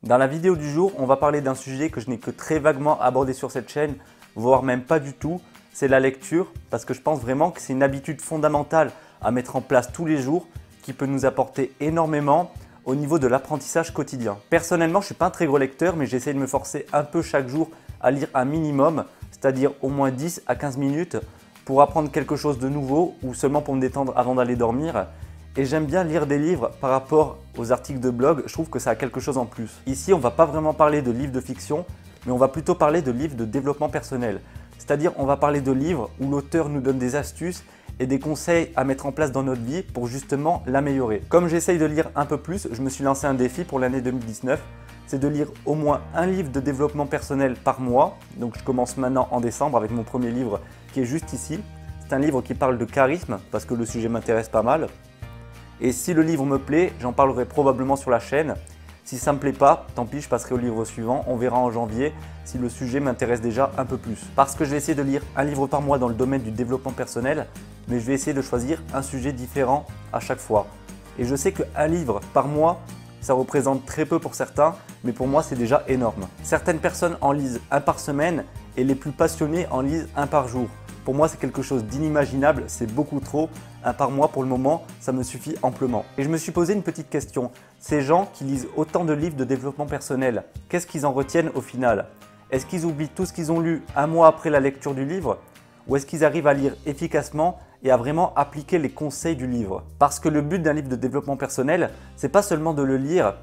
Dans la vidéo du jour, on va parler d'un sujet que je n'ai que très vaguement abordé sur cette chaîne, voire même pas du tout, c'est la lecture, parce que je pense vraiment que c'est une habitude fondamentale à mettre en place tous les jours qui peut nous apporter énormément au niveau de l'apprentissage quotidien. Personnellement, je ne suis pas un très gros lecteur, mais j'essaie de me forcer un peu chaque jour à lire un minimum, c'est-à-dire au moins 10 à 15 minutes pour apprendre quelque chose de nouveau ou seulement pour me détendre avant d'aller dormir. Et j'aime bien lire des livres par rapport aux articles de blog, je trouve que ça a quelque chose en plus. Ici, on ne va pas vraiment parler de livres de fiction, mais on va plutôt parler de livres de développement personnel. C'est-à-dire, on va parler de livres où l'auteur nous donne des astuces et des conseils à mettre en place dans notre vie pour justement l'améliorer. Comme j'essaye de lire un peu plus, je me suis lancé un défi pour l'année 2019, c'est de lire au moins un livre de développement personnel par mois. Donc je commence maintenant en décembre avec mon premier livre qui est juste ici. C'est un livre qui parle de charisme parce que le sujet m'intéresse pas mal. Et si le livre me plaît, j'en parlerai probablement sur la chaîne. Si ça ne me plaît pas, tant pis, je passerai au livre suivant. On verra en janvier si le sujet m'intéresse déjà un peu plus. Parce que je vais essayer de lire un livre par mois dans le domaine du développement personnel, mais je vais essayer de choisir un sujet différent à chaque fois. Et je sais qu'un livre par mois, ça représente très peu pour certains, mais pour moi c'est déjà énorme. Certaines personnes en lisent un par semaine et les plus passionnés en lisent un par jour. Pour moi c'est quelque chose d'inimaginable, c'est beaucoup trop. Un par mois pour le moment, ça me suffit amplement. Et je me suis posé une petite question. Ces gens qui lisent autant de livres de développement personnel, qu'est-ce qu'ils en retiennent au final? Est-ce qu'ils oublient tout ce qu'ils ont lu un mois après la lecture du livre? Ou est-ce qu'ils arrivent à lire efficacement et à vraiment appliquer les conseils du livre? Parce que le but d'un livre de développement personnel, c'est pas seulement de le lire,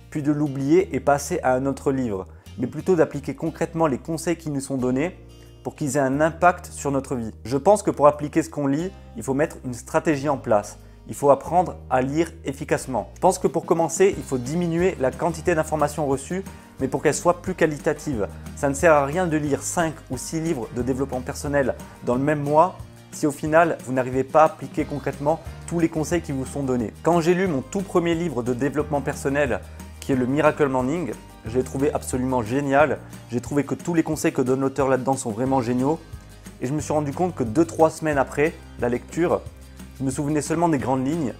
puis de l'oublier et passer à un autre livre, mais plutôt d'appliquer concrètement les conseils qui nous sont donnés pour qu'ils aient un impact sur notre vie. Je pense que pour appliquer ce qu'on lit, il faut mettre une stratégie en place. Il faut apprendre à lire efficacement. Je pense que pour commencer, il faut diminuer la quantité d'informations reçues, mais pour qu'elles soient plus qualitatives. Ça ne sert à rien de lire 5 ou 6 livres de développement personnel dans le même mois si au final, vous n'arrivez pas à appliquer concrètement tous les conseils qui vous sont donnés. Quand j'ai lu mon tout premier livre de développement personnel, qui est le Miracle Morning, je l'ai trouvé absolument génial. J'ai trouvé que tous les conseils que donne l'auteur là-dedans sont vraiment géniaux. Et je me suis rendu compte que 2-3 semaines après la lecture, je me souvenais seulement des grandes lignes,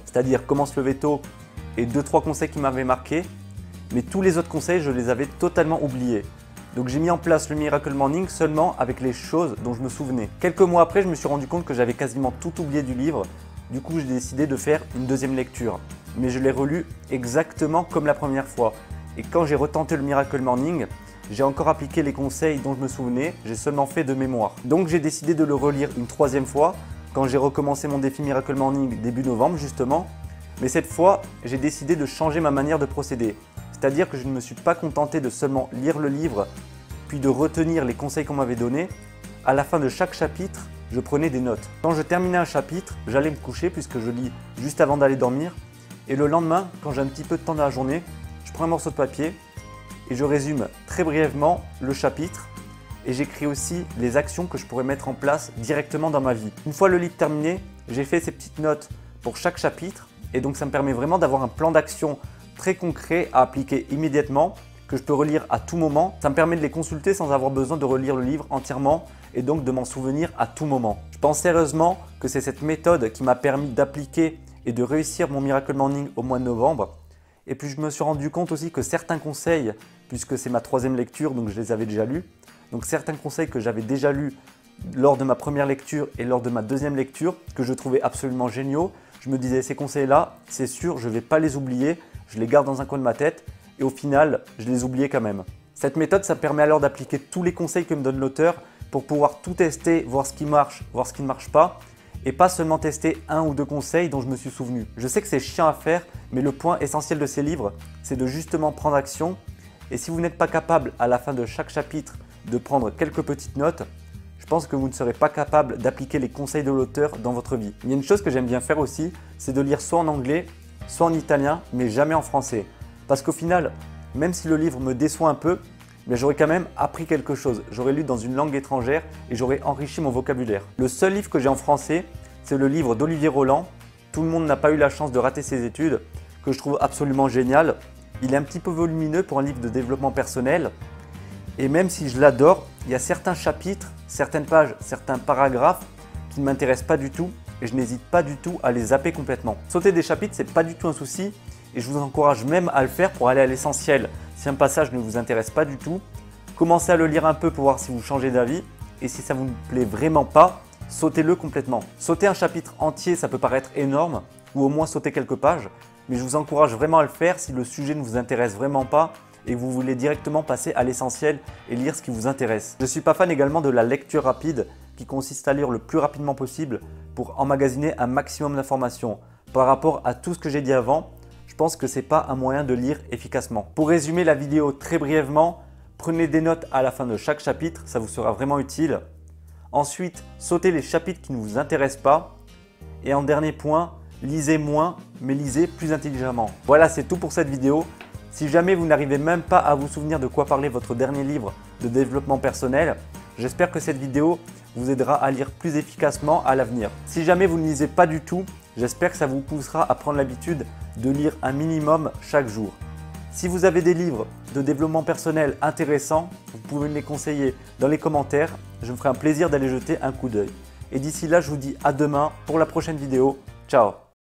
c'est-à-dire comment se lever tôt et 2-3 conseils qui m'avaient marqué. Mais tous les autres conseils, je les avais totalement oubliés. Donc j'ai mis en place le Miracle Morning seulement avec les choses dont je me souvenais. Quelques mois après, je me suis rendu compte que j'avais quasiment tout oublié du livre. Du coup, j'ai décidé de faire une deuxième lecture. Mais je l'ai relu exactement comme la première fois. Et quand j'ai retenté le Miracle Morning, j'ai encore appliqué les conseils dont je me souvenais, j'ai seulement fait de mémoire. Donc j'ai décidé de le relire une troisième fois quand j'ai recommencé mon défi Miracle Morning début novembre justement. Mais cette fois, j'ai décidé de changer ma manière de procéder. C'est-à-dire que je ne me suis pas contenté de seulement lire le livre, puis de retenir les conseils qu'on m'avait donnés. À la fin de chaque chapitre, je prenais des notes. Quand je terminais un chapitre, j'allais me coucher puisque je lis juste avant d'aller dormir. Et le lendemain, quand j'ai un petit peu de temps dans la journée, je prends un morceau de papier et je résume très brièvement le chapitre et j'écris aussi les actions que je pourrais mettre en place directement dans ma vie. Une fois le livre terminé, j'ai fait ces petites notes pour chaque chapitre et donc ça me permet vraiment d'avoir un plan d'action très concret à appliquer immédiatement que je peux relire à tout moment. Ça me permet de les consulter sans avoir besoin de relire le livre entièrement et donc de m'en souvenir à tout moment. Je pense sérieusement que c'est cette méthode qui m'a permis d'appliquer et de réussir mon Miracle Morning au mois de novembre. Et puis je me suis rendu compte aussi que certains conseils, puisque c'est ma troisième lecture, donc je les avais déjà lus, donc certains conseils que j'avais déjà lus lors de ma première lecture et lors de ma deuxième lecture, que je trouvais absolument géniaux, je me disais ces conseils-là, c'est sûr, je ne vais pas les oublier, je les garde dans un coin de ma tête et au final, je les oubliais quand même. Cette méthode, ça permet alors d'appliquer tous les conseils que me donne l'auteur pour pouvoir tout tester, voir ce qui marche, voir ce qui ne marche pas, et pas seulement tester un ou deux conseils dont je me suis souvenu. Je sais que c'est chiant à faire, mais le point essentiel de ces livres, c'est de justement prendre action. Et si vous n'êtes pas capable à la fin de chaque chapitre de prendre quelques petites notes, je pense que vous ne serez pas capable d'appliquer les conseils de l'auteur dans votre vie. Il y a une chose que j'aime bien faire aussi, c'est de lire soit en anglais, soit en italien, mais jamais en français. Parce qu'au final, même si le livre me déçoit un peu, mais j'aurais quand même appris quelque chose. J'aurais lu dans une langue étrangère et j'aurais enrichi mon vocabulaire. Le seul livre que j'ai en français, c'est le livre d'Olivier Roland. Tout le monde n'a pas eu la chance de rater ses études, que je trouve absolument génial. Il est un petit peu volumineux pour un livre de développement personnel. Et même si je l'adore, il y a certains chapitres, certaines pages, certains paragraphes qui ne m'intéressent pas du tout et je n'hésite pas du tout à les zapper complètement. Sauter des chapitres, c'est pas du tout un souci. et je vous encourage même à le faire pour aller à l'essentiel. Si un passage ne vous intéresse pas du tout, commencez à le lire un peu pour voir si vous changez d'avis et si ça ne vous plaît vraiment pas, sautez-le complètement. Sauter un chapitre entier, ça peut paraître énorme ou au moins sauter quelques pages, mais je vous encourage vraiment à le faire si le sujet ne vous intéresse vraiment pas et que vous voulez directement passer à l'essentiel et lire ce qui vous intéresse. Je ne suis pas fan également de la lecture rapide qui consiste à lire le plus rapidement possible pour emmagasiner un maximum d'informations. Par rapport à tout ce que j'ai dit avant, je pense que ce n'est pas un moyen de lire efficacement. Pour résumer la vidéo très brièvement, prenez des notes à la fin de chaque chapitre, ça vous sera vraiment utile. Ensuite, sautez les chapitres qui ne vous intéressent pas. Et en dernier point, lisez moins, mais lisez plus intelligemment. Voilà, c'est tout pour cette vidéo. Si jamais vous n'arrivez même pas à vous souvenir de quoi parlait votre dernier livre de développement personnel, j'espère que cette vidéo vous aidera à lire plus efficacement à l'avenir. Si jamais vous ne lisez pas du tout, j'espère que ça vous poussera à prendre l'habitude de lire un minimum chaque jour. Si vous avez des livres de développement personnel intéressants, vous pouvez me les conseiller dans les commentaires. Je me ferai un plaisir d'aller jeter un coup d'œil. Et d'ici là, je vous dis à demain pour la prochaine vidéo. Ciao!